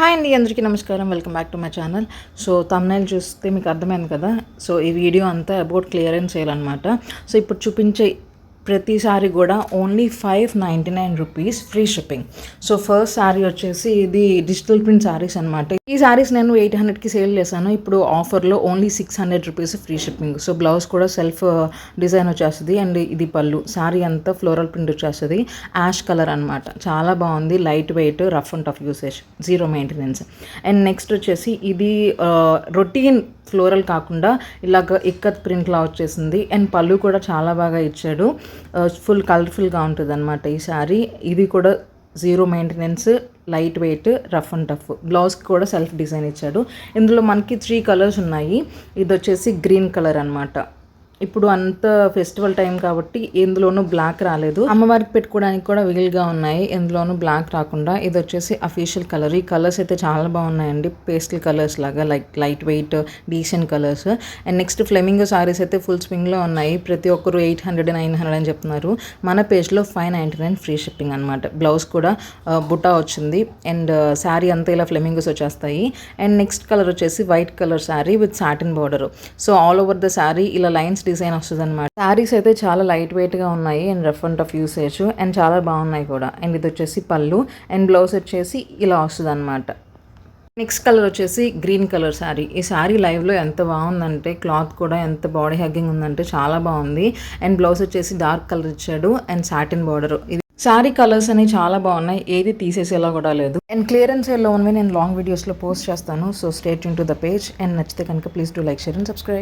Hi అండి, అందరికీ నమస్కారం. Welcome back to my channel. So thumbnail చూస్తే మీకు అర్థమైంది కదా. సో ఈ వీడియో అంతా అబౌట్ క్లియరెన్స్ సేల్ అనమాట. సో ఇప్పుడు చూపించే ప్రతిసారి కూడా only 599 rupees free shipping. So first sari వచ్చేసి ఇది డిజిటల్ ప్రింట్ శారీస్ అనమాట. ఈ శారీస్ నేను 800కి సేల్ చేశాను. ఇప్పుడు ఆఫర్లో only 600 rupees free shipping. So blouse కూడా సెల్ఫ్ డిజైన్ వచ్చేస్తుంది అండ్ ఇది పళ్ళు. శారీ అంతా ఫ్లోరల్ ప్రింట్ వచ్చేస్తుంది. యాష్ కలర్ అనమాట. చాలా బాగుంది. Light weight, rough and tough usage, zero maintenance. And next వచ్చేసి ఇది రొటీన్ ఫ్లోరల్ కాకుండా ఇలాగ ఇక్కత్ ప్రింట్లా వచ్చేసింది. అండ్ పళ్ళు కూడా చాలా బాగా ఇచ్చాడు. ఫుల్ కలర్ఫుల్గా ఉంటుంది అనమాట ఈ శారీ. ఇది కూడా zero maintenance, light weight, rough and tough. బ్లౌజ్కి కూడా సెల్ఫ్ డిజైన్ ఇచ్చాడు. ఇందులో మనకి 3 కలర్స్ ఉన్నాయి. ఇది వచ్చేసి గ్రీన్ కలర్ అనమాట. ఇప్పుడు అంత ఫెస్టివల్ టైం కాబట్టి ఎందులోనూ బ్లాక్ రాలేదు. అమ్మవారికి పెట్టుకోవడానికి కూడా వీలుగా ఉన్నాయి. ఎందులోనూ బ్లాక్ రాకుండా. ఇది వచ్చేసి అఫీషియల్ కలర్. ఈ కలర్స్ అయితే చాలా బాగున్నాయండి. పేస్టల్ కలర్స్ లాగా light weight, decent colours. And next flamingo saris అయితే ఫుల్ స్వింగ్లో ఉన్నాయి. ప్రతి ఒక్కరు 800, 900 అని చెప్తున్నారు. మన పేజ్లో 599 ఫ్రీ షిప్పింగ్ అనమాట. బ్లౌజ్ కూడా బుటా వచ్చింది. అండ్ శారీ అంతా ఇలా ఫ్లెమింగోస్ వచ్చేస్తాయి. అండ్ నెక్స్ట్ కలర్ వచ్చేసి white colour sari with satin border. So all over the sari ఇలా లైన్స్ డిజైన్ వస్తుంది అనమాట. శారీస్ అయితే చాలా లైట్ వెయిట్ గా ఉన్నాయి and rough and tough usage and చాలా బాగున్నాయి కూడా. అండ్ ఇది వచ్చేసి పళ్ళు అండ్ బ్లౌజ్ వచ్చేసి ఇలా వస్తుంది అనమాట. నెక్స్ట్ కలర్ వచ్చేసి గ్రీన్ కలర్ శారీ. ఈ శారీ లైవ్లో ఎంత బాగుందంటే, క్లాత్ కూడా ఎంత బాడీ హగ్గింగ్ ఉందంటే చాలా బాగుంది. అండ్ బ్లౌజ్ వచ్చేసి డార్క్ కలర్ ఇచ్చాడు అండ్ సాటిన్ బార్డర్. ఇది శారీ కలర్స్ అనేవి చాలా బాగున్నాయి. ఏది తీసేసేలా కూడా లేదు. అండ్ క్లియరెన్స్ సేల్లో ఉన్నవి నేను లాంగ్ వీడియోస్లో పోస్ట్ చేస్తాను. So stay tune to the page. And నచ్చితే కనుక please do like, share and subscribe.